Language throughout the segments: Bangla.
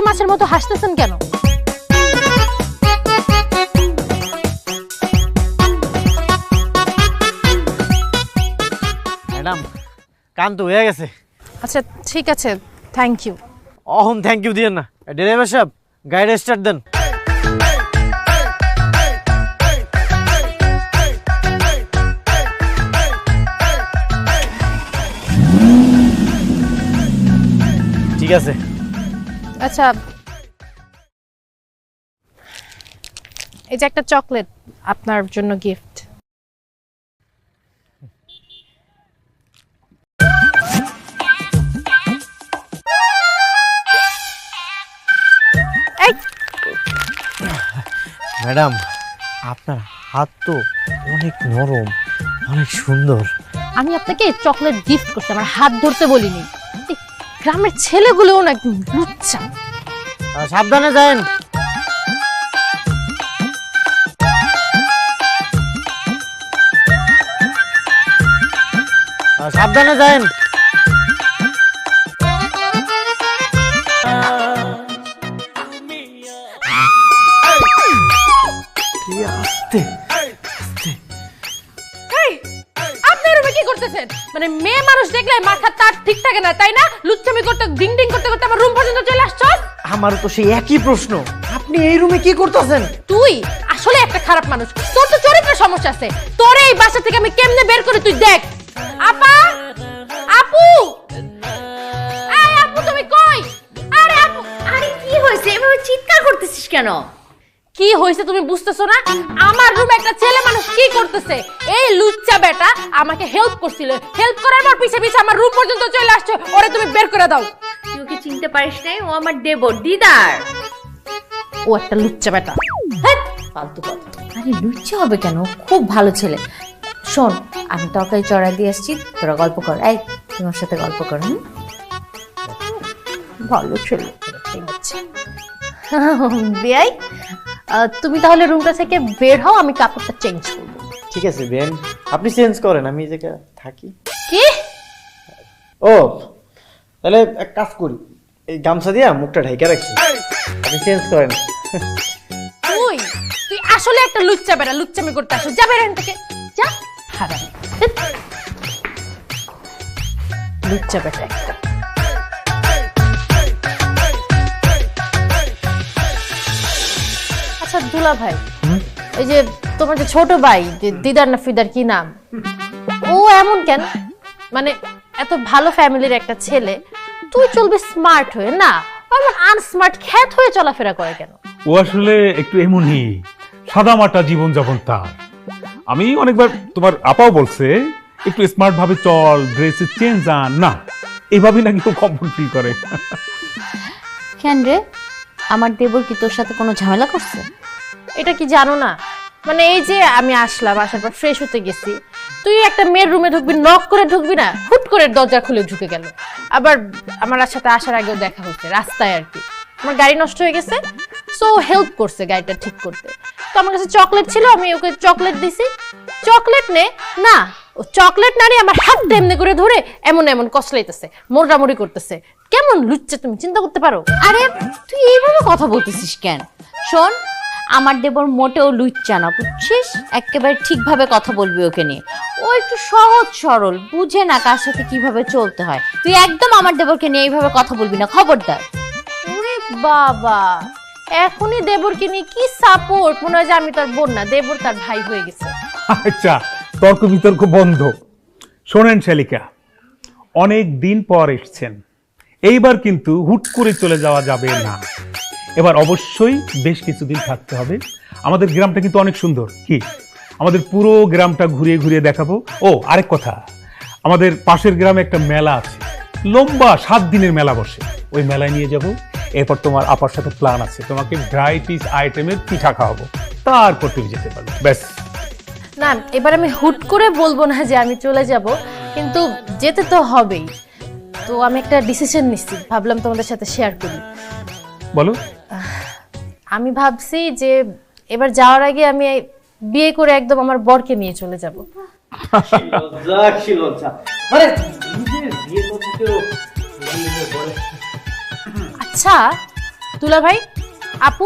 পুঁটি মাছের মতো হাসতেছেন কেন? ম্যাডাম কাম তো হয়ে গেছে। আচ্ছা ঠিক আছে, thank you. Ahon thank you দিয়েন না। ড্রাইভার সাহেব গাড়ি স্টার্ট দেন। ঠিক আছে। আচ্ছা এই যে একটা চকলেট আপনার জন্য গিফট। এই ম্যাডাম আপনার হাত তো অনেক নরম, অনেক সুন্দর। আমি আপনাকে চকলেট গিফট করছি, আমার হাত ধরতে বলিনি। এই গ্রামের ছেলেগুলোও না একদম লুচ্চা। সাবধানে যান। সাবধানে যান। আস্তে আপনার রুমে কি করতেছেন? মানে মেয়ে মানুষ দেখলে মাথা তার ঠিক থাকে না, তাই না? লুচ্চামি করতে ডিং ডিং করতে করতে আমার রুম পর্যন্ত চলে আসছস। আমার তো সেই একই প্রশ্ন, আপনি এই রুমে কি করতেছেন? তুই আসলে একটা খারাপ মানুষ, তোর তো চরিত্রের সমস্যা আছে। তোরে এই বাসা থেকে আমি কেমনে বের করে তুই দেখ। আপা, আপু, এই আপু তুমি কই? আরে আপু, আরে কি হয়েছে? এভাবে চিৎকার করতেছিস কেন? কি হয়েছে তুমি বুঝতেছো না? আমার রুমে একটা ছেলে মানুষ কি করতেছে? এই লুচ্চা বেটা আমাকে হেল্প করছিল, হেল্প করার পর পিছে পিছে আমার রুম পর্যন্ত চলে আসছে। ওরে তুমি বের করে দাও। তুই ওকে চিনতে পারিস নাই? ও আমার দেবর, দিদার। ও একটা লুচ্চা বেটা। হ্যাট, ফালতু কথা। আরে লুচ্চা হবে কেন? খুব ভালো ছেলে। শোন, আমি তরকারি চড়া দিয়ে আসছি, তোরা গল্প কর। এই তোমার সাথে গল্প কর। ভালো ছেলে। ঠিক আছে বেয়াই, তুমি তাহলে রুমটা থেকে বের হও, আমি কাপড়টা চেঞ্জ করব। ঠিক আছে বেন, আপনি চেঞ্জ করেন, আমি এই জায়গায় থাকি। কি? ও তাহলে এক কাজ করি, এই গামছা দিয়ে মুখটা ঢেকে রাখি, আপনি চেঞ্জ করেন। তুই তুই আসলে একটা লুচ্চা বেটা, লুচ্চামি করতে আসো। যা বের এখান থেকে, যা। হারামি লুচ্চা বেটা একটা। আচ্ছা দুলা ভাই, এই যে তোমার যে ছোট ভাই, যে দিদার না ফিদার কি নাম, ও এমন কেন? মানে এত ভালো ফ্যামিলির একটা ছেলে, তুই চলবে স্মার্ট হয়ে, না এমন আনস্মার্ট খ্যাত হয়ে চলাফেরা করে কেন? ও আসলে একটু এমনই সাদামাটা জীবনযাপন তার। আমি অনেকবার তোমার আপাও বলছে একটু স্মার্ট ভাবে চল, ড্রেসে চেঞ্জ আন, না এভাবেই নাকি ও কমফোর্ট ফিল করে। কেন রে, আমার দেবর কি তোর সাথে কোনো ঝামেলা করছে? এটা কি জানো না? মানে এই যে আমি আসলাম, আসার পর ফ্রেশ হতে গেছি, তুই একটা মেয়ের রুমে ঢুকবি, নক করে ঢুকবি না, হুট করে দরজা খুলে ঢুকে গেল। আবার আমার সাথে আসার আগেও দেখা হচ্ছে রাস্তায় আর কি। আমার গাড়ি নষ্ট হয়ে গেছে, সো হেল্প করছে গাড়িটা ঠিক করতে। তো আমার কাছে চকলেট ছিল, আমি ওকে চকলেট দিছি। চকলেট নে না, ও চকলেট না নিয়ে আমার হাতটা এমনি করে ধরে এমন এমন কসলাইতেছে, মোড়ামুড়ি করতেছে। কেমন লুচ্চা তুমি চিন্তা করতে পারো? আরে তুই এইভাবে কথা বলতেছিস কেন? শোন, আমার দেবর মোটেও লুচ্চা না, বুঝছিস? একেবারে ঠিকভাবে কথা বলবি ওকে নিয়ে। ও একটু সহজ সরল, বুঝে না কার সাথে কিভাবে চলতে হয়। তুই একদম আমার দেবরকে নিয়ে এইভাবে কথা বলবি না, খবরদার। ওরে বাবা, এখনই দেবরকে নিয়ে কি সাপোর্ট! মনে হয় যে আমি তার বোন না, দেবর তার ভাই হয়ে গেছে। আচ্ছা তর্ক বিতর্ক বন্ধ। শোনেন শালিকা, অনেক দিন পর এসছেন, এইবার কিন্তু হুট করে চলে যাওয়া যাবে না। এবার অবশ্যই বেশ কিছুদিন থাকতে হবে। আমাদের গ্রামটা কিন্তু অনেক সুন্দর, কি আমাদের পুরো গ্রামটা ঘুরিয়ে ঘুরিয়ে দেখাবো। ও আরেক কথা, আমাদের পাশের গ্রামে একটা মেলা আছে, লম্বা 7 দিনের মেলা বসে, ওই মেলায় নিয়ে যাব। এরপর তোমার আপার সাথে প্ল্যান আছে, তোমাকে ভ্যারাইটিস আইটেমের পিঠা খাওয়াবো, তারপর তুমি যেতে পারবে। ব্যাস। না এবার আমি হুট করে বলবো না যে আমি চলে যাব, কিন্তু যেতে তো হবেই। তো আমি একটা ডিসিশন নিচ্ছি, ভাবলাম তোমাদের সাথে শেয়ার করি। বলো। আমি ভাবছি যে এবার যাওয়ার আগে আমি বিয়ে করে একদম আমার বরকে নিয়ে চলে যাব। মানে আচ্ছা দুলা ভাই, আপু,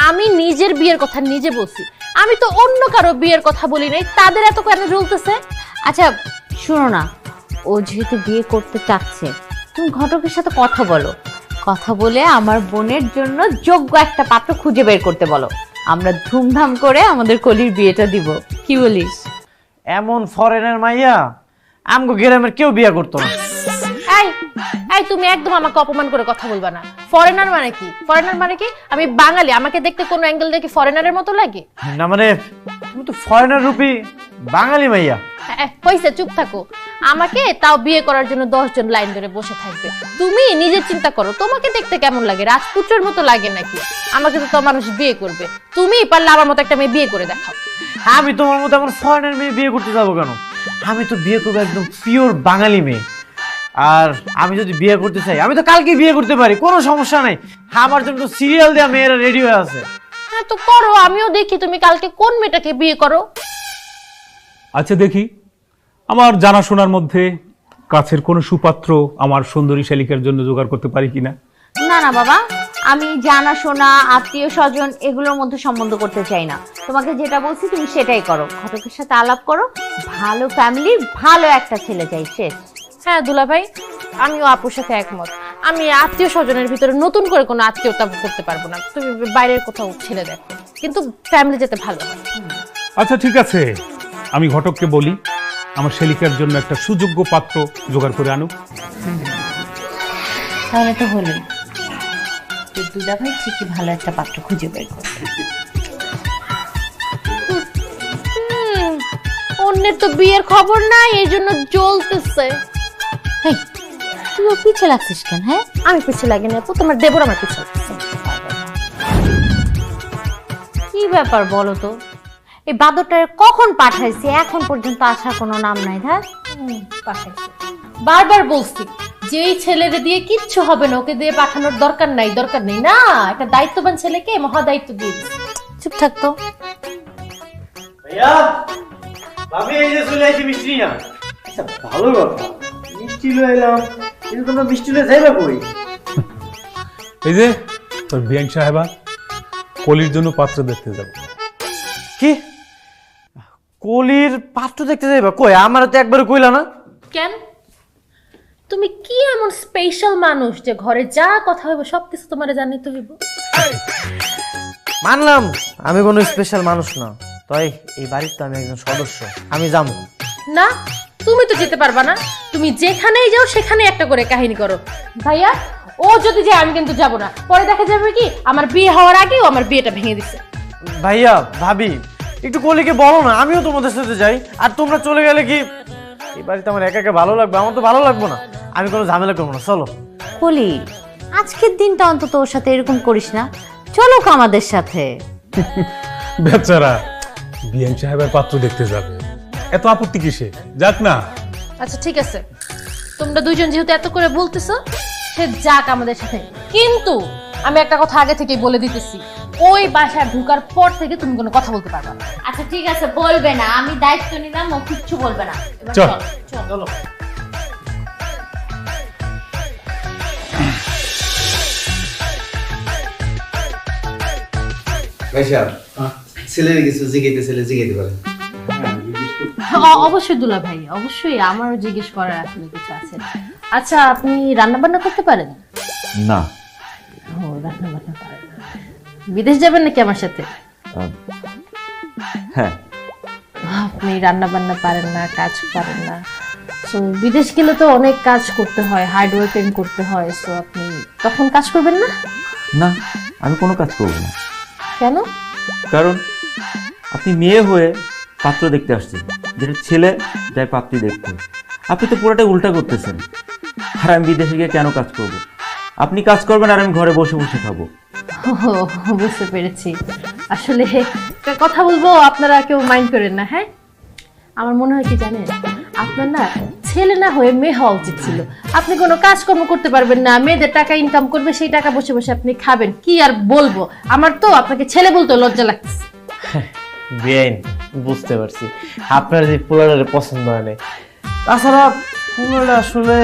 আমি নিজের বিয়ের কথা নিজে বলছি, আমি তো অন্য কারো বিয়ের কথা বলি নাই, তাদের এত কেন জ্বলতেছে? আচ্ছা শোনো না, ও যেহেতু বিয়ে করতে চাচ্ছে, তুমি ঘটকের সাথে কথা বলো, কথা বলে আমার বোনের জন্য যোগ্য একটা পাত্র খুঁজে বের করতে বলো, আমরা ধুমধাম করে আমাদের কলির বিয়েটা দিব, কি বলিস? এমন ফরেনের মাইয়া আমগো গ্রামের কেউ বিয়ে করতো না। এই এই তুমি একদম আমাকে অপমান করে কথা বলবা না। ফরেনার মানে কি? ফরেনার মানে কি? আমি বাঙালি, আমাকে দেখতে কোন অ্যাঙ্গেল দেখে ফরেনারের মতো লাগে? না মানে তুমি তো ফরেনার রূপী বাঙালি মাইয়া। হইছে, চুপ থাকো। আমাকে তাও বিয়ে করার জন্য 10 জন লাইন ধরে বসে থাকবে। তুমি নিজে চিন্তা করো, তোমাকে দেখতে কেমন লাগে? রাজপুত্রের মতো লাগে নাকি? আমাকে তো মানুষ বিয়ে করবে, তুমি পারলে আমার মতো একটা মেয়ে বিয়ে করে দেখাও। আমি তোমার মতো এমন ফরেনার মেয়ে বিয়ে করতে যাবো কেন? আমি তো বিয়ে করবো একদম পিওর বাঙালি মেয়ে। আর আমি যদি বিয়ে করতে চাই আমি তো কালকে বিয়ে করতে পারি, কোনো সমস্যা নাই। আমার জন্য তো সিরিয়াল দেওয়া মেয়েরা রেডি হয়ে আছে। হ্যাঁ তো করো, আমিও দেখি তুমি কালকে কোন মেয়েটাকে বিয়ে করো। আচ্ছা দেখি, আমার জানাশোনার মধ্যে কাছের কোনো সুপাত্র আমার সুন্দরী শালিকার জন্য জোগাড় করতে পারি কিনা। না না বাবা, আমি জানাশোনা আত্মীয় স্বজন এগুলোর মধ্যে সম্বন্ধ করতে চাই না, তোমাকে যেটা বলছি তুমি সেটাই করো, ঘটকের সাথে আলাপ করো, ভালো ফ্যামিলির ভালো একটা ছেলে চাই, শেষ। হ্যাঁ দুলা ভাই, আমিও আপুর সাথে একমত। আমি আত্মীয় স্বজনের ভিতরে নতুন করে কোনো আত্মীয়তা করতে পারবো না, তুমি বাইরের কোথাও ছেলে দেখো, কিন্তু ফ্যামিলি যেতে ভালো হয়। আচ্ছা ঠিক আছে, আমি ঘটককে বলি আমার শালিকার জন্য একটা সুযোগ্য পাত্র জোগাড় করে আনুক। তাহলে তো হলো, দুলা ভাই ঠিকই ভালো একটা পাত্র খুঁজে বের করবে। অন্যের তো বিয়ের খবর নাই, এই জন্য জ্বলতেছে। এই, তুই ওর পিছে লাগছিস কেন? হ্যাঁ, আমি পিছিয়ে লাগি না আপু, তোমার দেবর আমার পিছিয়ে লাগছে। কি ব্যাপার বলো তো, এই বাদরটারে কখন পাঠাইছি এখন পর্যন্ত আসার কোনো নাম নাই। হ্যাঁ পাঠাইছে, বারবার বলছি যে এই ছেলেরে দিয়ে কিচ্ছু হবে না, ওকে দিয়ে পাঠানোর দরকার নাই, দরকার নেই না, একটা দায়িত্ববান ছেলেকে মহা দায়িত্ব দিয়ে দিচ্ছে। চুপ থাকতো। ভাইয়া, ভাবি এই যে চলে আসি মিষ্টি না। আচ্ছা ভালো কথা, মিষ্টি লয়ে এলাম, কিন্তু তোমরা মিষ্টি লয়ে যাইবা কই? এই যে তোর বিয়ান সাহেবা কলির জন্য পাত্র দেখতে যাব। কি কলির পাত্র দেখতে যাইবা? কই আমার তো একবারে কইলা না। কেন? তুমি কি এমন স্পেশাল মানুষ যে ঘরে যা কথা হইব সবকিছু তোমারে জানাইতে হইব? মানলাম আমি কোনো স্পেশাল মানুষ না, তাই এই বাড়ির তো আমি একজন সদস্য, আমি যাবো না, তুমি তো যেতে পারবা না, তুমি যেখানেই যাও সেখানে একটা করে কাহিনী করো। ভাইয়া, ও যদি যায় আমি কিন্তু যাব না, পরে দেখা যাবে কি আমার বিয়ে হওয়ার আগেও আমার বিয়েটা ভেঙে দিছে। ভাইয়া ভাবি একটু কলিকে বলো না, আমিও তোমাদের সাথে যাই। আর তোমরা চলে গেলে কি এই বাড়িতে আমার একা একা ভালো লাগবে? আমার তো ভালো লাগবে না, আমি কোনো ঝামেলা করবো না, চলো। কলি, আজকের দিনটা অন্তত ওর সাথে এরকম করিস না, চলো আমাদের সাথে। বেচারা বিয়ান সাহেবের পাত্র দেখতে যাবে, এত আপত্তি কিসে? যাক না। আচ্ছা ঠিক আছে, তোমরা দুইজন যেহেতু এত করে বলতেছো, সে যাক আমাদের সাথে, কিন্তু আমি একটা কথা আগে থেকেই বলে দিতেছি, ওই বাসায় ঢোকার পর থেকে তুমি কোনো কথা বলতে পারবে না। আচ্ছা ঠিক আছে, বলবে না, আমি দায়িত্ব নিলাম, ও কিচ্ছু বলবে না। এবার চল। চলো। ভাই সাহেব, ছেলের কিছু জিগাইতে ছেলে জিগাইতে পারে। অবশ্যই দুলা ভাই, অবশ্যই আমারও জিজ্ঞেস করার আসলে কিছু আছে। আচ্ছা আপনি রান্না বান্না করতে পারেন? না। ও, রান্না বান্না পারেন। বিদেশ যাবেন নাকি আমার সাথে? হ্যাঁ। আপনি রান্না বান্না পারেন না, কাজ পারেন না, তো বিদেশ গেলে তো অনেক কাজ করতে হয়, হার্ড ওয়ার্কিং করতে হয়, তো আপনি তখন কাজ করবেন না? না, আমি কোনো কাজ করব না। কেন? কারণ আপনি মেয়ে হয়ে পাত্র দেখতে আসছেন, যেটা ছেলে যায় পাত্রী দেখতে। আপনি তো পুরোটাই উল্টা করতেছেন। আর আমি বিদেশে গিয়ে কেন কাজ করব? আপনি কাজ করবেন আর আমি ঘরে বসে বসে খাবো। ও, বুঝতে পেরেছি। আসলে একটা কথা বলবো, আপনারা কেউ মাইন্ড করেন না। হ্যাঁ, আমার মনে হয় কি জানেন, আপনার না ছেলে না হয়ে মেয়ে হওয়া উচিত ছিল। আপনি কোনো কাজকর্ম করতে পারবেন না, মেয়েদের টাকা ইনকাম করবে, সেই টাকা বসে বসে আপনি খাবেন। কি আর বলবো, আমার তো আপনাকে ছেলে বলতে লজ্জা লাগছে। বেআইন, বুঝতে পারছি আপনার যে পোলারের পছন্দ হয় নাই। তাছাড়া পোলারটা আসলে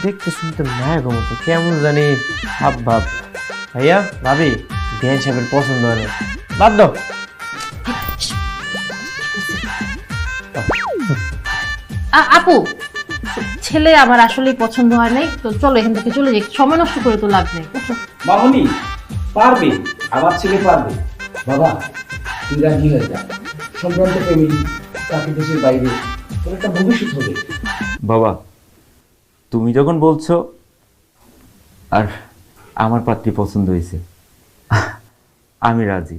দেখতে শুনতে মায়া গমতো, কেমন জানি ভাব ভাব। ভাইয়া ভাবি বিয়ান সাহেবের পছন্দ হয় না, বাদ দাও। আপু, ছেলে আমার আসলেই পছন্দ হয় নাই, তো চলো এখান থেকে চলে যাই, সময় নষ্ট করে তো লাভ নেই। উঠো। মামনি পারবে, আমার ছেলে পারবে। বাবা তুই রাজি হয়ে যা, সম্ভ্রান্ত ফ্যামিলি, তাকে দেশের বাইরে, তোর একটা ভবিষ্যৎ হবে। বাবা তুমি যখন বলছো, আর আমার পাত্রী পছন্দ হয়েছে, আমি রাজি।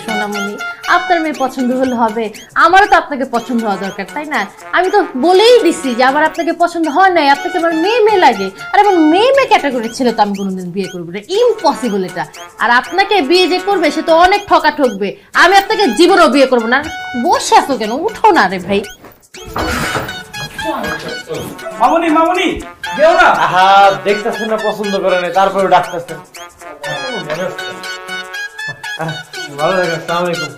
সোনামণি, আপনার মেয়ে পছন্দ হলে হবে, আমারও তো আপনাকে পছন্দ হওয়া দরকার, তাই না? আমি তো বলেই দিছি যে আমার আপনাকে পছন্দ হয় নাই, আপনাকে আমার মেয়ে মেয়ে লাগে। আর আমার মেয়ে মেয়ে ক্যাটাগরির ছেলে তো আমি কোনোদিন বিয়ে করবো না, ইম্পসিবল এটা। আর আপনাকে বিয়ে যে করবে সে তো অনেক ঠকা ঠকবে, আমি আপনাকে জীবনেও বিয়ে করবো না। বসে আছো কেন, উঠো না রে ভাই। মামনি মামনি দেও না। আহা, দেখতেছেন না পছন্দ করে নাই, তারপরে ডাকতেছেন। ভালো লাগে। আসসালামু আলাইকুম।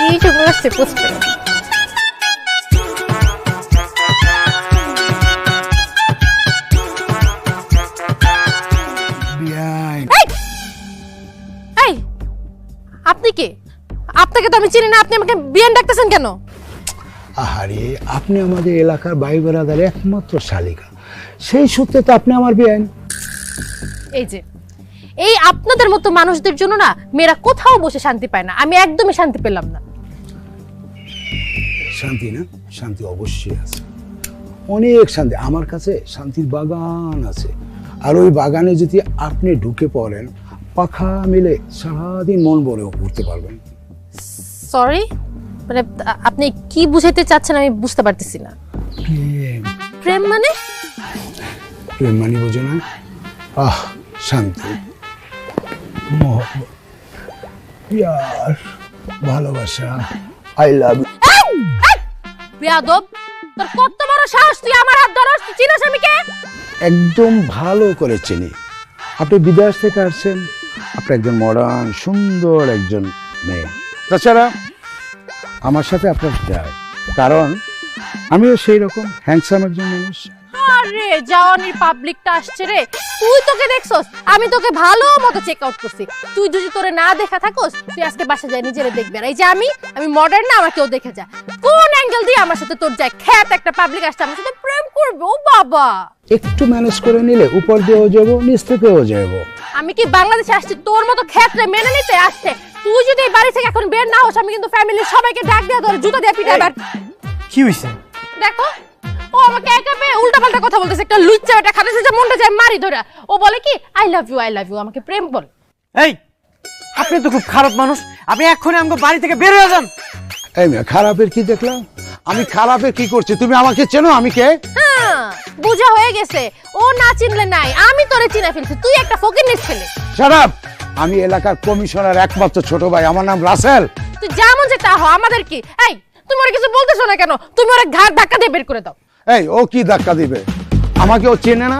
এই জন্য আসছে পোস্টে। এই, আপনি কে? আপনাকে তো আমি চিনি না, আপনি আমাকে বিয়ান ডাকতেছেন কেন? আহারে, আপনি আমাদের এলাকার ভাই বেড়াদার একমাত্র শালিকা, সেই সূত্রে তো আপনি আমার বেআইন। এই যে এই আপনাদের মতো মানুষদের জন্য না মেয়েরা কোথাও বসে শান্তি পায় না, আমি একদমই শান্তি পেলাম না। শান্তি না? শান্তি অবশ্যই আছে, অনেক শান্তি। আমার কাছে শান্তির বাগান আছে, আর ওই বাগানে যদি আপনি ঢুকে পড়েন, পাখা মিলে সারাদিন মন ভরে ঘুরতে পারবেন। সরি, মানে আপনি কি বুঝাইতে চাচ্ছেন আমি বুঝতে পারতেছি না। প্রেম। প্রেম মানে? প্রেম মানে বোঝে না? আহ, শান্তি, মহব্বত, প্যার, ভালোবাসা, আই লাভ ইউ। বেয়াদব, তোর কত বড় সাহস, তুই আমার হাত ধরস? তুই চিনিস আমি কে? একদম ভালো করে চিনি। আপনি বিদেশ থেকে আসছেন, আপনি একজন মডার্ন সুন্দর একজন মেয়ে। তাছাড়া আমার সাথে আপনার যায়, কারণ আমিও সেই রকম হ্যান্ডসাম একজন মানুষ। আরে জাওয়ানির পাবলিকটা আসছে রে, তুই তোকে দেখছস? আমি তোকে ভালো মতো চেক আউট করছি। তুই যদি তোরে না দেখা থাকোস, তুই আজকে বাসা যায় নিজেরে দেখবি। আর এই যে আমি মডার্ন না, আমাকেও দেখে যা। কোন অ্যাঙ্গেল দিয়ে আমার সাথে তোর যায়? খ্যাত একটা পাবলিক আসছে, আমার সাথে প্রেম করবে? ও বাবা, একটু ম্যানেজ করে নিলে উপর দিয়েও যাবো, নিচ থেকেও যাবো। আমি কি বাংলাদেশে আসছি তোর মতো খ্যাতরে মেনে নিতে? আসছে তুই যদি এই বাড়ি থেকে এখন বের না হোস, আমি কিন্তু ফ্যামিলির সবাইকে ডাক দিয়ে ধরে জুতা দিয়ে পিটাই। কি হইছে? দেখো, ও আমাকে একা পেয়ে উল্টাপাল্টা কথা বলতেছে, একটা লুচ্চা একটা খারাপ যে মনটা যায় মারি ধরে। ও বলে কি আই লাভ ইউ, আমাকে প্রেম বল। এই, আপনি তো খুব খারাপ মানুষ, আপনি এক্ষুনি আমাকে বাড়ি থেকে বের হয়ে যান। এই মেয়ে, খারাপের কি দেখলাম? আমি খারাপের কি করছি? তুমি আমাকে চেনো? আমি কে? হ্যাঁ, বুঝা হয়ে গেছে। ও না চিনলে নাই, আমি তোরে চিনে ফেলছি। তুই একটা ফকিন্নির ছেলে। Shut up! আমি এলাকার কমিশনার একমাত্র ছোট ভাই, আমার নাম রাসেল। তুই যেমন যে তা হ, আমাদের কি? এই, তুমি ওরে কিছু বলতেছো না কেন? তুমি ওরে ঘাড় ধাক্কা দিয়ে বের করে দাও। এই, ও কি ধাক্কা দিবে? আমাকে ও চেনে না,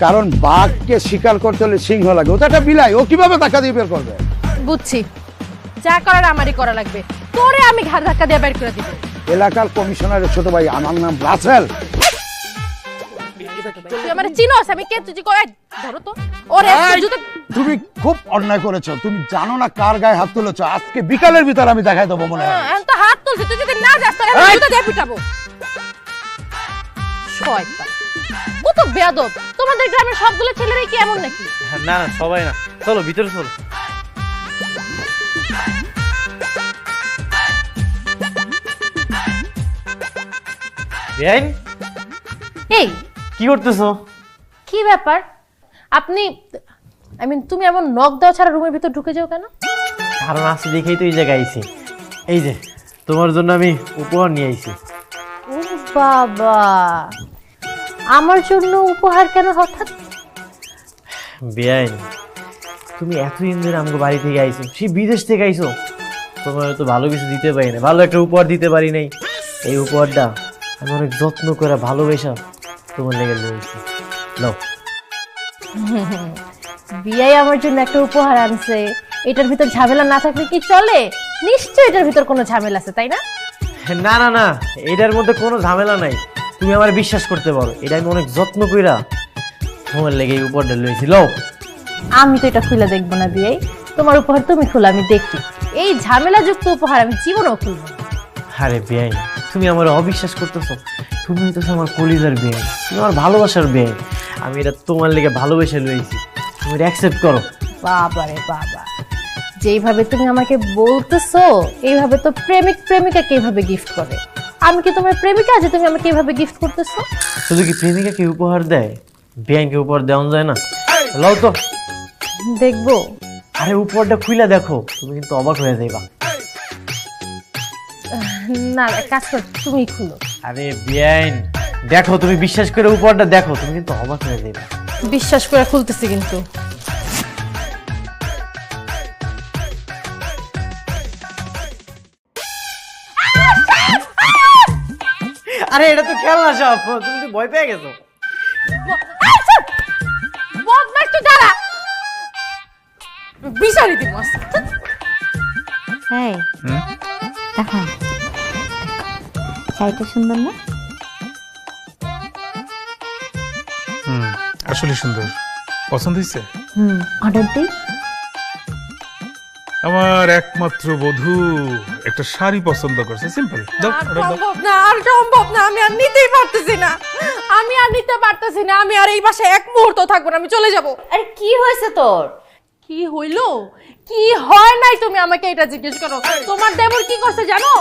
কারণ বাঘকে শিকার করতে হলে সিংহ লাগে। ও তো একটা বিলাই, ও কিভাবে ধাক্কা দিয়ে বের করবে? বুঝছি, যা করার আমারই করা লাগবে। তোরে আমি ঘাড় ধাক্কা দিয়ে বের করে দিব। এলাকার কমিশনারের ছোট ভাই, আমার নাম রাসেল। তুই আমারে চিনোস? আমি কে? তুই কই? ধরো তো ওরে জুতো। তুমি খুব অন্যায় করেছো, তুমি জানো না কার গায়ে হাত তুলেছো। আজকে বিকালের ভিতর আমি দেখাই দেবো মনে হয়। এখন তো হাত তুলছিস, তুই যদি না যাস তাহলে আমি জুতো দিয়ে পিটাবো। শয়তান, কত বেয়াদব! তোমাদের গ্রামের সবগুলো ছেলেরাই কি এমন নাকি? না না, সবাই না। চলো ভিতরে চলো। বেআইন, এই কি করতেছো? কি ব্যাপার? আপনি তুমি এমন নক দেওয়া ছাড়া রুমের ভিতর ঢুকে যাও কেন? কারণ আছে দেখেই তো এই জায়গায় আইছি। এই যে তোমার জন্য আমি উপহার নিয়ে আইছি। ও বাবা, আমার জন্য উপহার কেন হঠাৎ? বেআইন, তুমি এতদিন ধরে আমাকে বাড়ি থেকে আইছো, সেই বিদেশ থেকে আইছো, তোমার তো ভালো কিছু দিতে পারি না, ভালো একটা উপহার দিতে পারি নাই। এই উপহারটা আমি অনেক যত্ন করে ভালোবেসা তোমার লেগে রয়েছি। নাও। বিয়াই আমার জন্য একটা উপহার আনছে, এটার ভিতর ঝামেলা না থাকলে কি চলে? নিশ্চয়ই এটার ভিতর কোনো ঝামেলা আছে, তাই না? না না না, এটার মধ্যে কোনো ঝামেলা নাই। তুমি আমার বিশ্বাস করতে পারো, এটা আমি অনেক যত্ন কইরা তোমার লেগে এই উপহারটা লইছি। লও। আমি তো এটা খুলে দেখবো না বিয়ে, তোমার উপহার তুমি খুলে আমি দেখি। এই ঝামেলাযুক্ত উপহার আমি জীবনেও খুলবো না। আরে বেআই, তুমি আমার অবিশ্বাস করতেছো? তুমি হইতেছো আমার কলিজার বেআই, তুমি আমার ভালোবাসার বেআই। আমি এটা তোমার লেগে ভালোবেসে লইছি, তুমি এটা অ্যাকসেপ্ট করো। বাবা রে বাবা, যেইভাবে তুমি আমাকে বলতেছো এইভাবে তো প্রেমিক প্রেমিকাকে এইভাবে গিফট করে। আমি কি তোমার প্রেমিকা যে তুমি আমাকে এইভাবে গিফট করতেছো? শুধু কি প্রেমিকাকে উপহার দেয়, বেআইকে উপহার দেওয়া যায় না? লও তো। দেখবো? আরে উপহারটা খুইলা দেখো, তুমি কিন্তু অবাক হয়ে যাইবা। না এক কাজ কর, তুমি খুলো। আরে বেআইন, দেখো, তুমি বিশ্বাস করে উপহারটা দেখো, তুমি কিন্তু অবাক হয়ে যাইবা। বিশ্বাস করে খুলতেছি কিন্তু। আরে এটা তো খেলনা সব, তুমি তো ভয় পেয়ে গেছো। বদমাস তো দাঁড়া, বিচারি দিব। এই দেখা, শাড়িটা সুন্দর না? আসলে সুন্দর, পছন্দ হয়েছে। অর্ডার দিই। আমার একমাত্র বধূ একটা শাড়ি পছন্দ করছে, সিম্পল। দাও, order দাও। সম্ভব না, আর সম্ভব না, আমি আর নিতেই পারতেছি না, আমি আর নিতে পারতেছি না, আমি আর এই বাসায় এক মুহূর্ত থাকবো না, আমি চলে যাব। আরে কি হয়েছে তোর? কি হইলো কি হয় নাই তুমি আমাকে এটা জিজ্ঞেস করো। তোমার দেবর কি করছে জানো?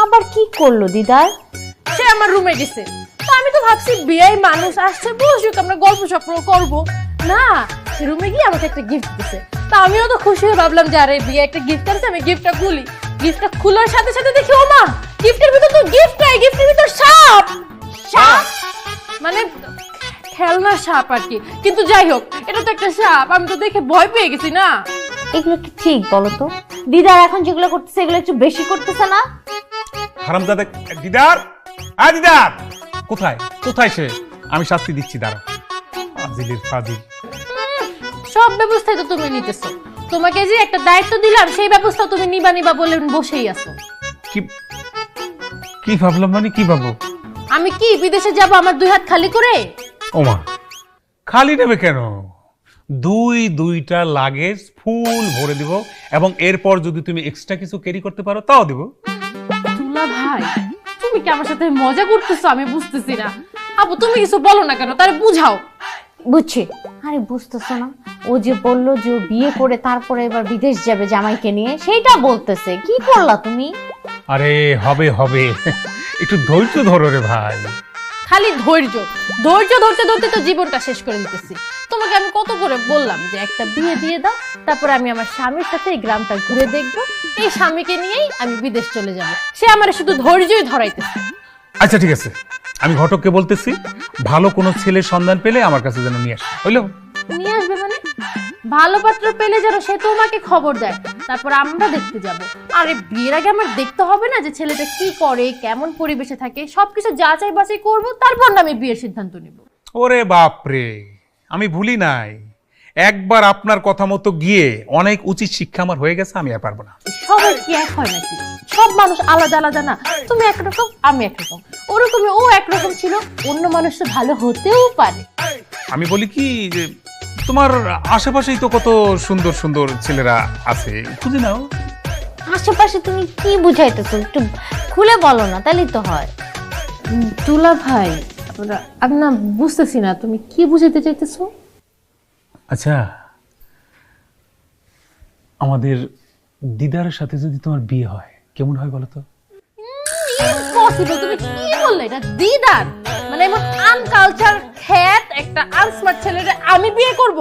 আবার কি করলো দিদার? সে আমার রুমে গেছে, তো আমি তো ভাবছি বিয়ে মানুষ আসছে, বসুক, আমরা গল্প সপ্র করবো। না, সে রুমে গিয়ে আমাকে একটা গিফট দিছে। তা আমিও তো খুশি হয়ে ভাবলাম যে আরে বিয়ে একটা গিফট করেছে, আমি গিফটটা খুলি। গিফটটা খোলার সাথে সাথে দেখি ও মা, গিফটের ভিতর তো গিফট নাই, গিফটের ভিতর সাপ। সাপ মানে খেলনা সাপ আর কি, কিন্তু যাই হোক, এটা তো একটা সাপ। আমি তো দেখে ভয় পেয়ে গেছি না। এগুলো কি ঠিক বলো তো? দিদার এখন যেগুলো করতেছে এগুলো একটু বেশি করতেছে না? হারামজাদা দিদার, আয় দিদার, কোথায় কোথায় সে? আমি শাস্তি দিচ্ছি, দাঁড়া। ফাজিলের ফাজিল। সব ব্যবস্থাই তো তুমি নিতেছো, তোমাকে যে একটা দায়িত্ব দিলাম সেই ব্যবস্থা তুমি নিবা নিবা বলে বসেই আছো। কি কি ভাবলাম, মানে কি ভাবো? আমি কি বিদেশে যাব আমার দুই হাত খালি করে? ওমা, খালি নেবে কেন? দুইটা লাগেজ ফুল ভরে দিব, এবং এরপর যদি তুমি এক্সট্রা কিছু ক্যারি করতে পারো তাও দিব। দুলা ভাই, তুমি কি আমার সাথে মজা করতেছো? আমি বুঝতেছি না। আপু তুমি কিছু বলো না কেন, তারে বুঝাও। বুঝছি। আরে বুঝতেছো না, ও যে বললো যে ও বিয়ে করে তারপরে এবার বিদেশ যাবে জামাইকে নিয়ে, সেইটা বলতেছে। কি করলা তুমি? আরে হবে হবে, একটু ধৈর্য ধরো রে ভাই। খালি ধৈর্য ধৈর্য ধরতে ধরতে তো জীবনটা শেষ করে দিতেছি। তোমাকে আমি কত করে বললাম যে একটা বিয়ে দিয়ে দাও, তারপর আমি আমার স্বামীর সাথে এই গ্রামটা ঘুরে দেখবো, এই স্বামীকে নিয়েই আমি বিদেশ চলে যাব। সে আমার শুধু ধৈর্যই ধরাইতেছে। আচ্ছা ঠিক আছে, আমি ঘটককে বলতেছি ভালো কোনো ছেলের সন্ধান পেলে আমার কাছে যেন নিয়ে আসে, হইলো? নিয়ে আসবে মানে? ভালো পাত্র পেলে যেন সে তোমাকে খবর দেয়, তারপর আমরা দেখতে যাব। আরে বিয়ের আগে আমার দেখতে হবে না যে ছেলেটা কি করে, কেমন পরিবেশে থাকে, সবকিছু যাচাই বাছাই করব, তারপর না আমি বিয়ের সিদ্ধান্ত নিব। ওরে বাপরে, আমি ভুলি নাই। একবার আপনার কথা মতো গিয়ে অনেক উচিত শিক্ষা আমার হয়ে গেছে, আমি আর পারবো না। সবাই কি এক হয় নাকি? সব মানুষ আলাদা আলাদা না? তুমি একরকম, আমি একরকম, ওরকমই ও একরকম ছিল, অন্য মানুষ তো ভালো হতেও পারে। আমি বলি কি যে তোমার আশেপাশেই তো কত সুন্দর সুন্দর ছেলেরা আছে, খুঁজে নাও। আশেপাশে তুমি কি বুঝাইতেছো? একটু খুলে বলো না, তাহলেই তো হয়। দুলা ভাই, আমি না বুঝতেছি না তুমি কি বুঝাইতে চাইতেছো। আচ্ছা, আমাদের দিদারের সাথে যদি তোমার বিয়ে হয় কেমন হয় বলো তো? ইম্পসিবল! তুমি কি বললে? এটা দিদার মানে এমন আনকালচার খ্যাত একটা আনস্মার্ট ছেলেরে আমি বিয়ে করব?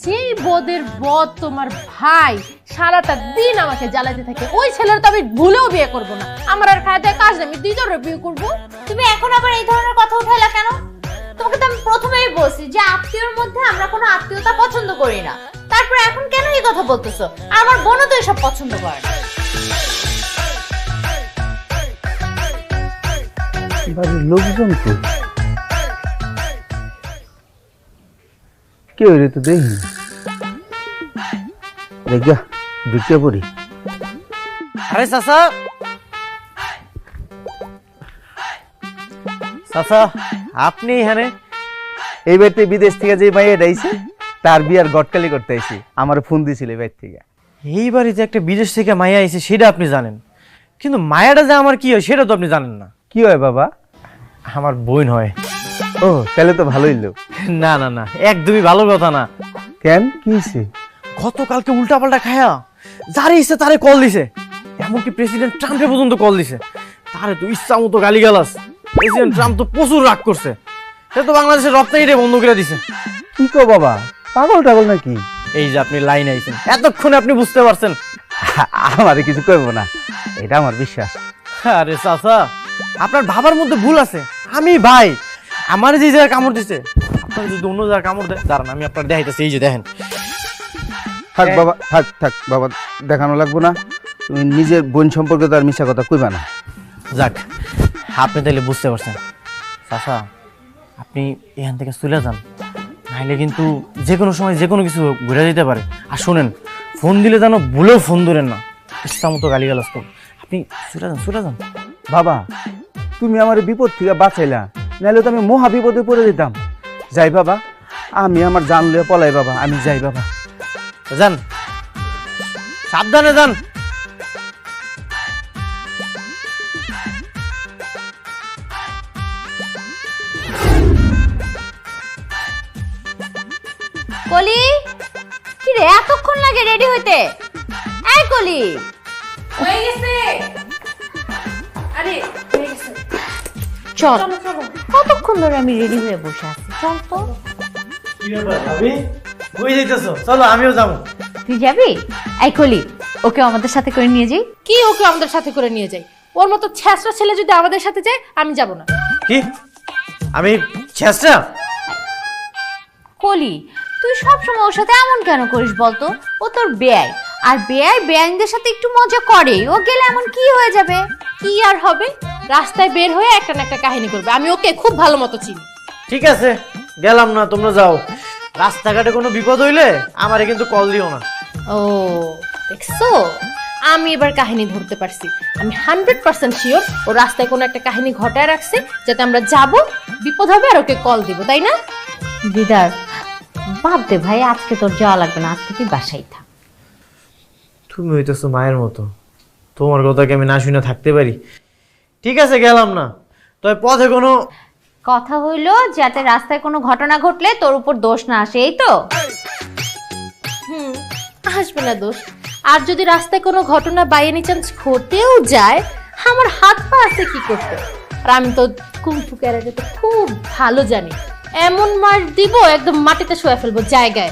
যেই বদের বদ তোমার ভাই সারাটা দিন আমাকে জ্বালাতে থাকে, ওই ছেলের তো আমি ভুলেও বিয়ে করব না। আমার আর খায় কাজ নেই, আমি দিদারে বিয়ে করব। তুমি এখন আবার এই ধরনের কথা উঠাইলা কেন? তোমাকে তো আমি প্রথমেই বলছি যে আত্মীয়র মধ্যে আমরা কোনো আত্মীয়তা পছন্দ করি না, তারপর এখন কেন এই কথা বলতেছো? আর আমার বোনও তো এসব পছন্দ করে না। বাড়ির লোকজন তো কেউ রে তো দেখি দেখা ঢুকিয়া পড়ি। আরে চাচা, চাচা আপনি এখানে? এই বাড়িতে বিদেশ থেকে যে মাইয়া ডাইছে তার বিয়ার গটকালি করতে আইছি, আমার ফোন দিছিল এই বাড়ি থেকে। এই বাড়িতে একটা বিদেশ থেকে মায়া আইছে সেটা আপনি জানেন, কিন্তু মায়াটা যে আমার কি হয় সেটা তো আপনি জানেন না। কি হয় বাবা? আমার বোন হয়। ও তাহলে তো ভালোই লোক। না না না, একদমই ভালো কথা না। কেন, কি হয়েছে? গতকালকে উল্টাপাল্টা খায়া যারে ইচ্ছে তারে কল দিছে, এমনকি প্রেসিডেন্ট ট্রাম্পে পর্যন্ত কল দিছে। তারে তো ইচ্ছা মতো গালিগালাজ। প্রেসিডেন্ট ট্রাম্প তো প্রচুর রাগ করছে, সে তো বাংলাদেশের রপ্তানিটা বন্ধ করে দিছে। কি কো বাবা, পাগল টাগল নাকি? এই যে আপনি লাইন আইছেন, এতক্ষণে আপনি বুঝতে পারছেন। আমারে কিছু কইব না, এটা আমার বিশ্বাস। আরে চাচা, আপনার ভাবার মধ্যে ভুল আছে। আমি ভাই, আমার যে জায়গায় কামড় দিছে, আপনার যদি অন্য জায়গায় কামড় দেয়, দাঁড়ান আমি আপনার দেখাইতেছি। এই যে দেখেন। থাক বাবা, থাক থাক বাবা, দেখানো লাগবো না। তুমি নিজের বোন সম্পর্কে তো আর মিশা কথা কইবা না। যাক, আপনি তাহলে বুঝতে পারছেন। চাচা, আপনি এখান থেকে চলে যান, নাইলে কিন্তু যে কোনো সময় যে কোনো কিছু ঘুরে যেতে পারে। আর শোনেন, ফোন দিলে যেন ভুলেও ফোন ধরেন না, ইচ্ছা মতো গালিগালাজ করুন। আপনি চলে যান, চলে যান। বাবা, তুমি আমার বিপদ থেকে বাঁচাইলা, নাহলে তো আমি মহা বিপদে পড়ে যেতাম। যাই বাবা, আমি আমার জান লইয়া পলাই বাবা, আমি যাই বাবা। যান, সাবধানে যান। কলি, কি রে এতক্ষণ লাগে রেডি হইতে? এই কলি, হয়ে গেছে। আরে হয়ে গেছে। চল। কতক্ষণ ধরে আমি রেডি হয়ে বসে আছি, চল তো। কি ব্যাপার ভাবি, কই যাইতেছো? চলো আমিও যাবো। তুই যাবি? এই কলি, ওকে আমাদের সাথে করে নিয়ে যাই। কি ওকে আমাদের সাথে করে নিয়ে যাই? ওর মতো ছ্যাঁচড়া ছেলে যদি আমাদের সাথে যায়, আমি যাব না। কি? আমি ছেঁচড়া? কলি, তুই সবসময় ওর সাথে এমন কেন করিস বলতো? ও তোর বেয়াই, আর বেয়াই বেয়াইনদের সাথে একটু মজা করে। ও গেলে এমন কি হয়ে যাবে? কি আর হবে, রাস্তায় বের হয়ে একটা না একটা কাহিনী করবে। আমি ওকে খুব ভালো মতো চিনি। ঠিক আছে, গেলাম না, তোমরা যাও। রাস্তাঘাটে কোনো বিপদ হইলে আমারে কিন্তু কল দিও না। ও দেখছো, আমি এবার কাহিনী ধরতে পারছি। আমি 100% শিওর ও রাস্তায় কোনো একটা কাহিনী ঘটায় রাখছে, যাতে আমরা যাব, বিপদ হবে আর ওকে কল দিব, তাই না? দিদার, বাদ দে ভাই, আজকে তোর যাওয়া লাগবে না, আজকে তুই বাসায় থাক। তুমি হইতেছো মায়ের মতো, তোমার কথা কি আমি না শুনে থাকতে পারি? ঠিক আছে, গেলাম না। তবে পথে কোনো কথা হইলো যাতে রাস্তায় কোনো ঘটনা ঘটলে তোর উপর দোষ না আসে, এই তো? আসবে না দোষ। আর যদি রাস্তায় কোনো ঘটনা বাই এনি চান্স ঘটেও যায়, আমার হাত পা আছে কি করতে। আর আমি তো কুংফু ক্যারাটে তো খুব ভালো জানি, এমন মার দিব একদম মাটিতে শুয়ে ফেলবো জায়গায়।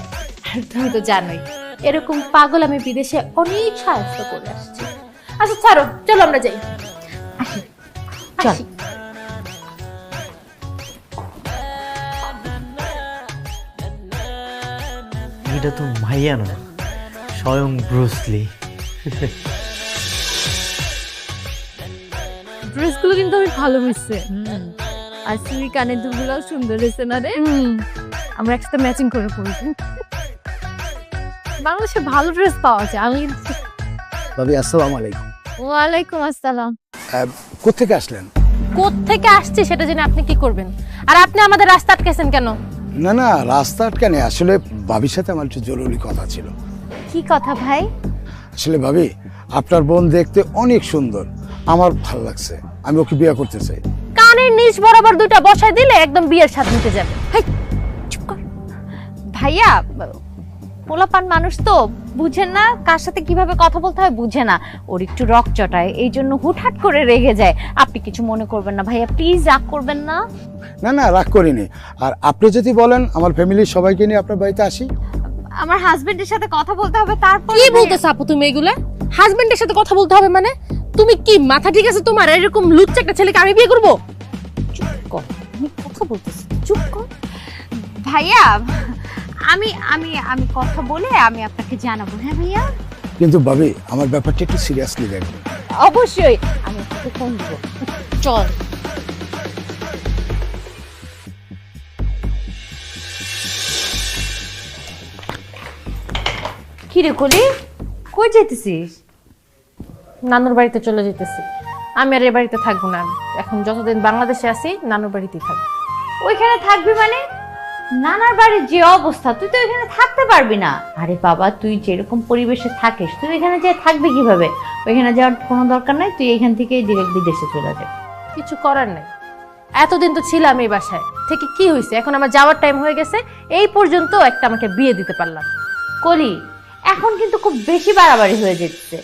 আর তুমি তো জানোই, এরকম পাগল আমি বিদেশে অনেক সাহায্য করে আসছি। আচ্ছা ছাড়ো, চলো আমরা যাই। চল। আসি। এটা তো মাইয়া না, স্বয়ং ব্রুসলি। ড্রেসগুলো কিন্তু আমি ভালো হয়েছে। আর চুরি কানের দুলগুলোও সুন্দর হয়েছে না রে? আমরা একসাথে ম্যাচিং করে পড়বো। বাংলাদেশে ভালো ড্রেস পাওয়া যায়। আমি ভাবি আসসালামু আলাইকুম। ওয়ালাইকুম আসসালাম। কোত্থেকে আসলেন? কোত্থেকে আসছে সেটা জেনে আপনি কি করবেন? আর আপনি আমাদের রাস্তা আটকেছেন কেন? না না, রাস্তা আটকানে, আসলে ভাবির সাথে আমার একটু জরুরি কথা ছিল। কি কথা ভাই? আসলে ভাবি, আপনার বোন দেখতে অনেক সুন্দর, আমার ভালো লাগছে, আমি ওকে বিয়ে করতে চাই। কানের নিচ বরাবর দুইটা বসায় দিলে একদম বিয়ের স্বাদ নিতে যাবে। চুপ কর ভাইয়া, পোলাপান মানুষ তো বুঝেন না, কার সাথে কিভাবে কথা বলতে হয় বুঝে না। ওর একটু রক চটায়, এই জন্য হুটহাট করে রেগে যায়। আপনি কিছু মনে করবেন না ভাইয়া, প্লিজ রাগ করবেন না। না না, রাগ করিনি। আর আপনি যদি বলেন আমার ফ্যামিলির সবাইকে নিয়ে আপনার বাড়িতে আসি। আমার হাজবেন্ডের সাথে কথা বলতে হবে, তারপর কি বলতেছ আপু তুমি এগুলা? হাজবেন্ডের সাথে কথা বলতে হবে মানে? তুমি কি মাথা ঠিক আছে তোমার? এরকম লুচ্চা একটা ছেলেকে আমি বিয়ে করব? চুপ কর, আমি কথা বলতেছি, চুপ কর। ভাইয়া, আমি আমি আমি কথা বলে আমি আপনাকে জানাবো। হ্যাঁ ভাইয়া? কিন্তু ভাবি, আমার ব্যাপারটা একটু সিরিয়াসলি দেখবেন। অবশ্যই, আমি আপনাকে ফোন দিব। চল। কি রে কলি, কই যেতেছিস? নানুর বাড়িতে চলে যেতেছি। আমি আর এ বাড়িতে থাকবো না, এখন যতদিন বাংলাদেশে আছি নানুর বাড়িতেই থাকবো। ওইখানে থাকবি মানে? নানার বাড়ির যে অবস্থা, তুই তো এখানে থাকতে পারবি না। আরে বাবা, তুই যেরকম পরিবেশে থাকিস, তুই এখানে যে থাকবি কিভাবে? ওইখানে যাওয়ার কোনো দরকার নাই, তুই এখান থেকেই ডিরেক্ট বিদেশে চলে যাবে। কিছু করার নাই, এতদিন তো ছিলাম এই বাসায় থেকে, কি হয়েছে? এখন আমার যাওয়ার টাইম হয়ে গেছে, এই পর্যন্ত একটা আমাকে বিয়ে দিতে পারলাম। কলি, এখন কিন্তু খুব বেশি বাড়াবাড়ি হয়ে যাচ্ছে।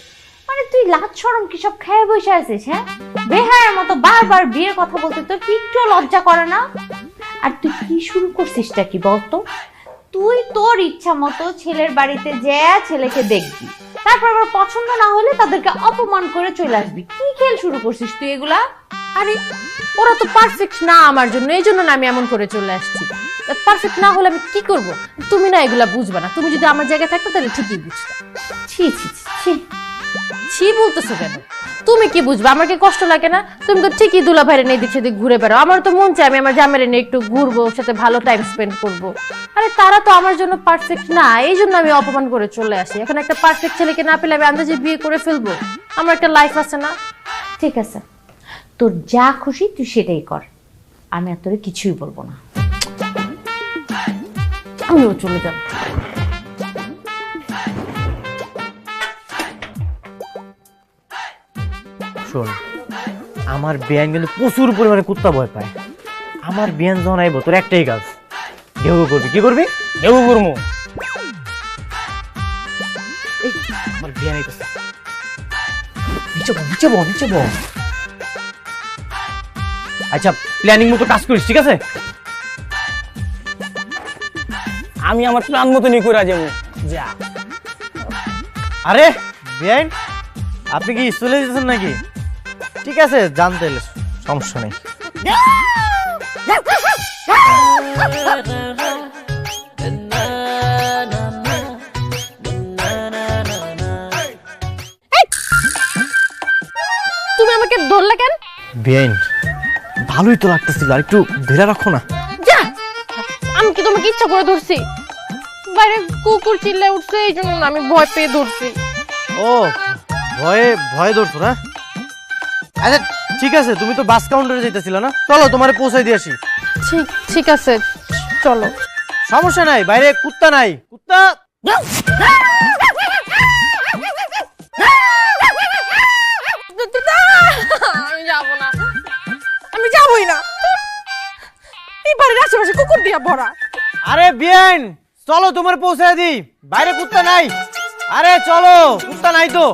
মানে তুই লাজ শরম কি সব খেয়ে বসে আছিস? হ্যাঁ, বেহায়ের মতো বারবার বিয়ের কথা বলতে তোর কি একটু লজ্জা করে না? আর তুই কি শুরু করছিসটা কি বলতো? তুই তোর ইচ্ছা মতো ছেলের বাড়িতে যা ছেলেকে দেখবি, তারপর আবার পছন্দ না হলে তাদেরকে অপমান করে চলে আসবি। কি খেল শুরু করছিস তুই এগুলা? আরে ওরা তো পারফেক্ট না আমার জন্য, এই জন্য না আমি এমন করে চলে আসছি। পারফেক্ট না হলে আমি কি করব? তুমি না এগুলা বুঝবা না, তুমি যদি আমার জায়গায় থাকতো তাহলে ঠিকই বুঝতে। ছি ছি ছি, ছি বলতেছো কেন? তুমি কি বুঝবা? আমার কি কষ্ট লাগে না? তুমি তো ঠিকই দুলা ভাইরে নিয়ে দিক সেদিক ঘুরে বেড়াও, আমার তো মন চায় আমি আমার জামাইরে নিয়ে একটু ঘুরবো, ওর সাথে ভালো টাইম স্পেন্ড করবো। আরে তারা তো আমার জন্য পারফেক্ট না, এই জন্য আমি অপমান করে চলে আসি। এখন একটা পারফেক্ট ছেলেকে না পেলে আমি আন্দাজে বিয়ে করে ফেলবো? আমার একটা লাইফ আছে না? ঠিক আছে, তোর যা খুশি তুই সেটাই কর, আমি আর তোরে কিছুই বলবো না। আমিও চলে যাব। শোন, আমার বিয়ান কিন্তু প্রচুর পরিমাণে কুত্তা ভয় পায়। আমার বিয়ান যখন আইব তোর একটাই কাজ, ঘেউ করবি। কি করবি? ঘেউ করবো। আমার বিয়ান আইতেছে, নিচে বল, নিচে বল, নিচে বল। আচ্ছা, প্ল্যানিং মতো কাজ করিস, ঠিক আছে? আমি আমার প্ল্যান মতো নিয়ে করে যাবো। যা। আরে বিয়ান, আপনি কি চলে যেতেছেন নাকি? ঠিক আছে, জানতে এলে সমস্যা নেই। তুমি আমাকে ধরলে কেন? বিয়ান, ভালোই তো লাগতেছিল, আর একটু ধরে রাখো না। যা, আমি কি তোমাকে ইচ্ছা করে ধরছি? বাইরে কুকুর চিল্লে উঠছে, এই জন্য না, আমি ভয় পেয়ে ধরছি। ও, ভয়ে ভয়ে ধরছো না? আচ্ছা ঠিক আছে, তুমি তো বাস কাউন্টারে যাইতেছিল না, চলো তোমারে পৌঁছাই দিয়ে আসি। ঠিক ঠিক আছে, চলো। সমস্যা নাই, বাইরে কুত্তা নাই। কুত্তা আমি যাবো না, আমি যাবোই না। এই বাড়ির আশেপাশে কুকুর দিয়া ভরা। আরে বিয়ান, চলো তোমার পৌঁছাই দিই, বাইরে কুত্তা নাই। আরে চলো, কুত্তা নাই তো।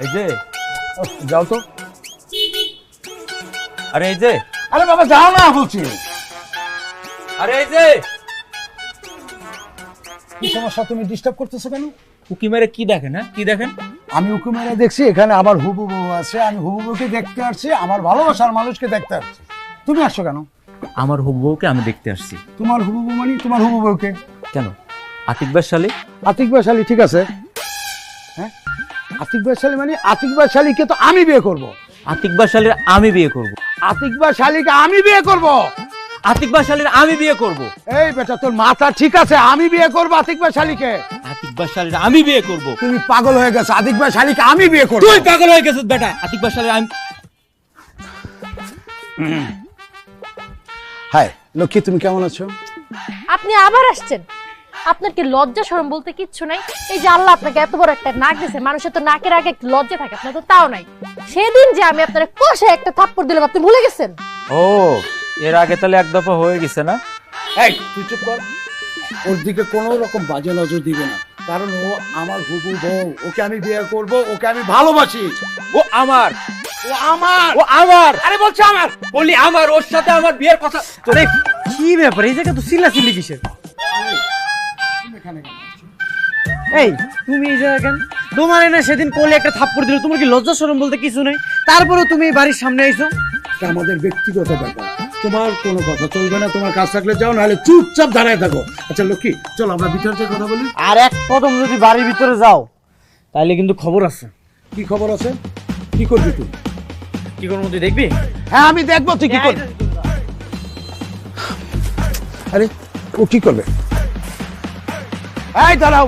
এই যে, যাও তো। আরে এই যে, আরে বাবা যাও না বলছি। আরে এই যে, কি সমস্যা? তুমি ডিস্টার্ব করতেছো কেন? উকি মেরে কি দেখেন? হ্যাঁ, কি দেখেন? আমি হুকুমেরা দেখছি, এখানে আমার হুবু বউ আছে, আমি হুবু বউকে দেখতে আসছি, আমার ভালোবাসার মানুষকে দেখতে আসছি। তুমি আসছো কেন? আমার হুবু বউকে আমি দেখতে আসছি। তোমার হুবু বউ মানে তোমার হুবু বউকে? কেন? আতিক শালী? আতিক বৈশালী, ঠিক আছে। হ্যাঁ, আতিক বৈশালী মানে আতিক বৈশালীকে তো আমি বিয়ে করব। আতিক শালীর আমি বিয়ে করব। আতিক বৈশালীকে আমি বিয়ে করব। আতিক শালীর আমি বিয়ে করব। এই বেটা, তোর মাথা ঠিক আছে? আমি বিয়ে করব আতিক বৈশালীকে। আতিক শালীর আমি বিয়ে করব। তুমি পাগল হয়ে গেছো, আতিক বৈশালীকে আমি বিয়ে করব। তুই পাগল হয়ে গেছিস বেটা। আতিক শালীর আমি। হাই লক্ষ্মী, তুমি কেমন আছো? আপনি আবার আসছেন? আপনার কি লজ্জা শরম বলতে কিচ্ছু নাই? এই যে আল্লাহ আপনাকে এত বড় একটা নাক দিয়েছে, মানুষের তো নাকের আগে একটু লজ্জা থাকে, আপনার তো তাও নাই। সেদিন যে আমি আপনার কষে একটা থাপ্পড় দিলাম, আপনি ভুলে গেছেন? ও, এর আগে তাহলে এক দফা হয়ে গেছে না? এই তুই চুপ কর, ওর দিকে কোনো রকম বাজে নজর দিবে না, কারণ ও আমার হুবু বউ, ওকে আমি বিয়ে করব, ওকে আমি ভালোবাসি। ও আমার, ও আমার, ও আমার। আরে বলছে আমার, বলি আমার, ওর সাথে আমার বিয়ের কথা। তোরে কি ব্যাপার? এই জায়গা তো চিল্লাচিল্লি কিসের? এই তুমি এই জায়গা কেন? তোমার না সেদিন কোলে একটা থাপ্পড় দিল, তোমার কি লজ্জা শরম বলতে কিছু নেই? তারপরেও তুমি এই বাড়ির সামনে আইছো। এটা আমাদের ব্যক্তিগত ব্যাপার, তোমার কোনো কথা চলবে না। তোমার কাজ থাকলে যাও, নাহলে চুপচাপ দাঁড়ায় থাকো। আচ্ছা লক্ষ্মী, চলো আমরা ভিতরে যে কথা বলি। আর এক কদম যদি বাড়ির ভিতরে যাও তাহলে কিন্তু খবর আছে। কি খবর আছে? কি করবি তুই? কি করবো তুই দেখবি? হ্যাঁ আমি দেখবো তুই কি করবি। আরে ও কি করবে? এই দাঁড়াও।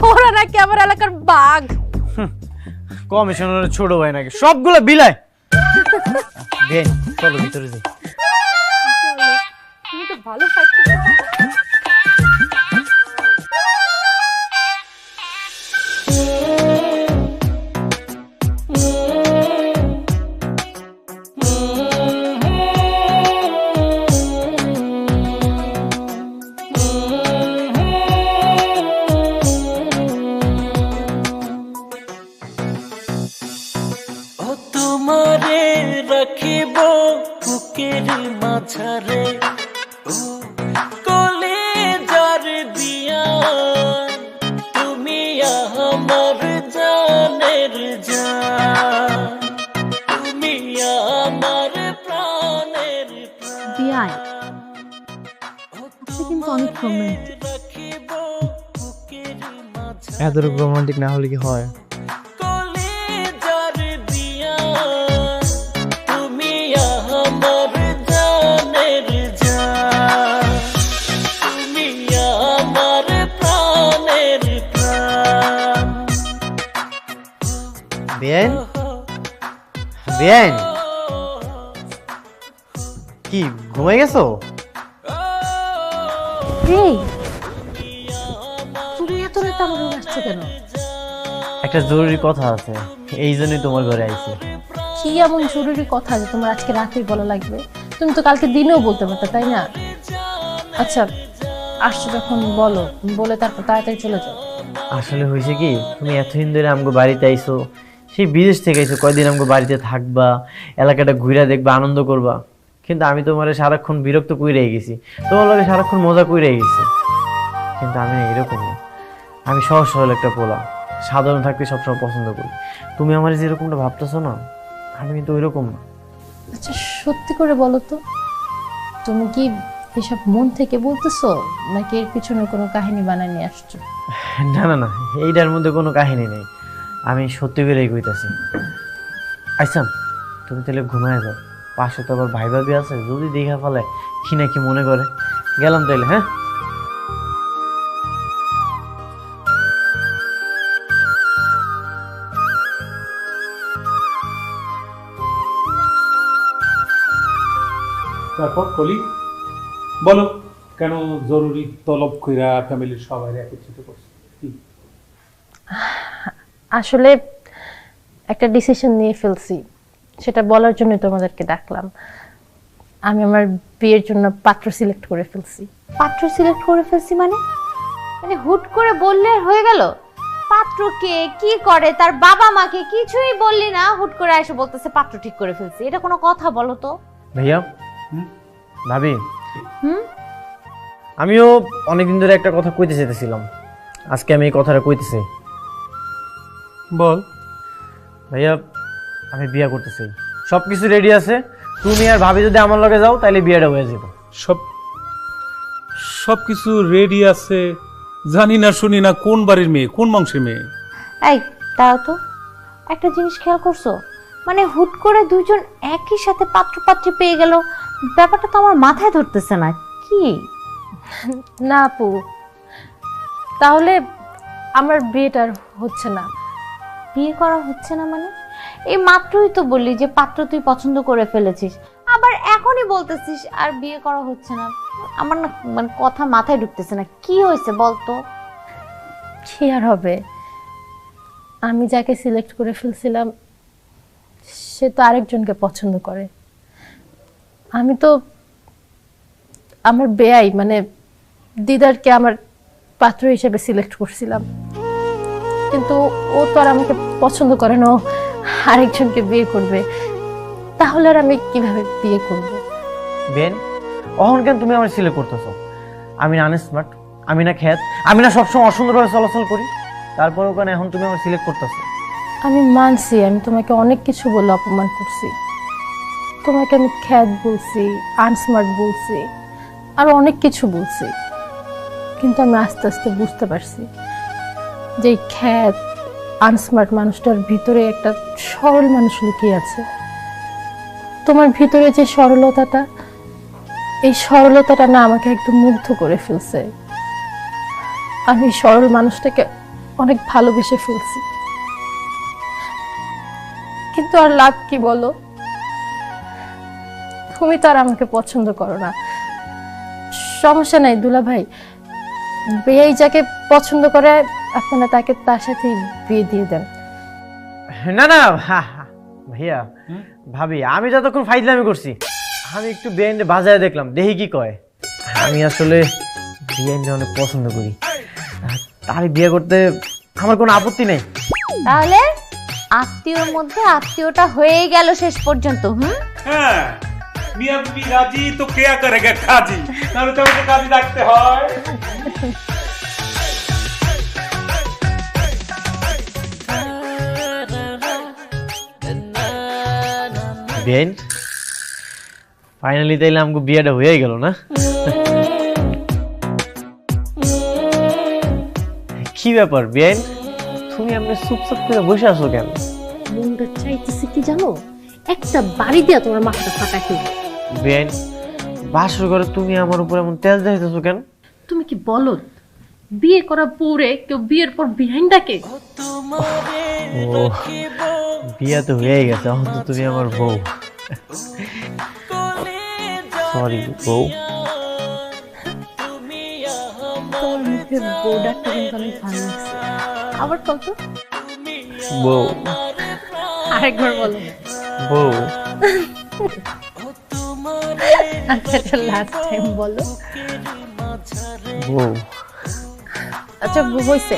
ওরা নাকি আমার এলাকার বাঘ। কমিশনারের ছোট ভাই নাকি, সবগুলো বিলাই। বেন চলো ভিতরে যাই। তুমি তো ভালো ফাইট করতে পারো। তোমারে রাখিব বুকের মাঝারে কলেজার দিয়া তুমি আমার জানের জান তুমি আমার প্রাণের বিয়াই আপনি কিন্তু অনেক রোমান্টিক। রাখিব বুকের মাঝারে এত রোমান্টিক না হলে কি হয়? কলেজার দিয়া তুমি আমার জানের জান তুমি আমার প্রাণের প্রাণ। বেন বেন কি ঘুমাই গেছো? এই তুমি এত রাতে আমার রুমে আসছো কেন? একটা জরুরি কথা আছে, এই জন্যই তোমার ঘরে আইছি। কি এমন জরুরি কথা যে তোমার আজকে রাতেই বলা লাগবে? তুমি তো কালকে দিনেও বলতে পারতে, তাই না? আচ্ছা আসছো যখন বলো, বলে তারপর তাড়াতাড়ি চলে যাও। আসলে হয়েছে কি, তুমি এতদিন ধরে আমগো বাড়িতে আইছো, সেই বিদেশ থেকে আইছো, কয়দিন আমগো বাড়িতে থাকবা, এলাকাটা ঘুরে দেখবা, আনন্দ করবা। কিন্তু আমি তোমার সারাক্ষণ বিরক্ত কইরে গেছি, তোমার লগে সারাক্ষণ মজা কইরে গেছি। কিন্তু আমি না এরকম না, আমি সহজ সরল একটা পোলা, সাধারণ থাকতে সবসময় পছন্দ করি। তুমি আমার যেরকমটা ভাবতেছো না, আমি কিন্তু ওইরকম না। আচ্ছা সত্যি করে বলো তো, তুমি কি এসব মন থেকে বলতেছো নাকি এর পিছনে কোনো কাহিনী বানায় নিয়ে আসছো? না না না, এইটার মধ্যে কোনো কাহিনী নেই, আমি সত্যি করেই কইতাছি। আইসাম তুমি তাহলে ঘুমায় যাও, পাশে তো আবার ভাই ভাবি আছে, যদি দেখা ফেলে কি না কি মনে করে। গেলাম তাইলে, হ্যাঁ? তারপর কলি বলো, কেন জরুরি তলব কইরা ফ্যামিলির সবাই একত্রিত করছে? কি আসলে একটা ডিসিশন নিয়ে ফেলছি, সেটা বলার জন্য তোমাদেরকে ডাকলাম। আমি আমার বিয়ের জন্য পাত্র সিলেক্ট করে ফেলছি। পাত্র সিলেক্ট করে ফেলছি মানে? মানে হুট করে বললে হয়ে গেল? পাত্র কে, কি করে, তার বাবা মাকে কিছুই বললি না, হুট করে এসে বলতেছে পাত্র ঠিক করে ফেলছি। এটা কোনো কথা বলো তো? ভাইয়া ভাবি, হুম আমিও অনেকদিন ধরে একটা কথা কইতে চাইতেছিলাম, আজকে আমি এই কথাটা কইতেছি। বল। ভাইয়া আমি বিয়ে করতে চাই, সব কিছু রেডি আছে, তুমি আর ভাবি যদি আমার লগে যাও তাহলে বিয়েটা হয়ে যাবে। সব কিছু রেডি আছে, জানি না শুনি না কোন বাড়ির মেয়ে, কোন বংশের মেয়ে। এই তাও তো একটা জিনিস খেয়াল করছো, মানে হুট করে দুজন একই সাথে পাত্র পাত্রী পেয়ে গেল, ব্যাপারটা তো আমার মাথায় ধরতেছে না। কি না আপু, তাহলে আমার বিয়েটা আর হচ্ছে না। বিয়ে করা হচ্ছে না মানে? এই মাত্রই তো বললি যে পাত্র তুই পছন্দ করে ফেলেছিস, আবার এখনই বলতেছিস আর বিয়ে করা হচ্ছে না। আমার না মানে কথা মাথায় ঢুকতেছে না, কি হয়েছে বলতো? কি আর হবে, আমি যাকে সিলেক্ট করে ফেলছিলাম সে তো আরেকজনকে পছন্দ করে। আমি তো আমার বেয়াই মানে দিদারকে আমার পাত্র হিসেবে সিলেক্ট করছিলাম, কিন্তু ও তো আর আমাকে পছন্দ করে না, ও আরেকজনকে বিয়ে করবে। তাহলে আর আমি কিভাবে বিয়ে করব? বেন অহন কেন তুমি আমার সিলেক্ট করতেছো? আমি না আনস্মার্ট, আমি না খ্যাত, আমি না সবসময় অসুন্দরভাবে চলাচল করি, তারপরেও কেন এখন তুমি আমার সিলেক্ট করতেছো? আমি মানছি আমি তোমাকে অনেক কিছু বলে অপমান করছি, তোমাকে আমি খ্যাত বলছি, আনস্মার্ট বলছি, আর অনেক কিছু বলছি, কিন্তু আমি আস্তে আস্তে বুঝতে পারছি যে খ্যাত আনস্মার্ট মানুষটার ভিতরে একটা সরল মানুষ লুকিয়ে আছে। তোমার ভিতরে যে সরলতাটা, এই সরলতাটা না আমাকে একদম মুগ্ধ করে ফেলছে। আমি সরল মানুষটাকে অনেক ভালোবেসে ফেলছি, কিন্তু আর লাভ কি বলো? তুমি তো আর আমাকে পছন্দ করো না। সমস্যা নাই দুলা ভাই, বেয়াই যাকে পছন্দ করে আপনারা তাকে তার সাথে বিয়ে দিয়ে দেন। না না ভাইয়া ভাবি, আমি যতক্ষণ ফাইজলামি করছি, আমি একটু বেআইনে বাজারে দেখলাম, দেখি কি কয়। আমি আসলে বেআইনটা অনেক পছন্দ করি, তারই বিয়ে করতে আমার কোনো আপত্তি নেই। তাহলে আত্মীয়র মধ্যে আত্মীয়টা হয়ে গেল শেষ পর্যন্ত। হ্যাঁ, মিয়া বিবি রাজি তো কেয়া করেগা কাজী, তাহলে তো আমাকে কাজী ডাকতে হয়। বেআইন ফাইনালি তাইলে আমাকে বিয়েটা হয়ে গেল না? কি ব্যাপার বেআইন, তুমি আপনি চুপচাপ করে বসে আছো কেন? মনটা চাইতেছে কি জানো, একটা বাড়ি দিয়া তোমার মাথাটা ফাটাই ফেলবো। বেআইন, বাসর ঘরে তুমি আমার উপর এমন তেল যাইতেছো কেন? তুমি কি বলো, বিয়ে করা পরে কেউ বিয়ের পর বিহাইন্ড ডাকে? ও, বিয়ে তো হয়ে গেছে, এখন তো তুমি আমার বউ। সরি বউ। তোমার মুখে বউ ডাকটা কিন্তু অনেক ভালো লাগছে। আবার কত? বউ। আরেকবার বলো। বউ। আচ্ছা লাস্ট টাইম বলো। বউ। আচ্ছা হয়েছে।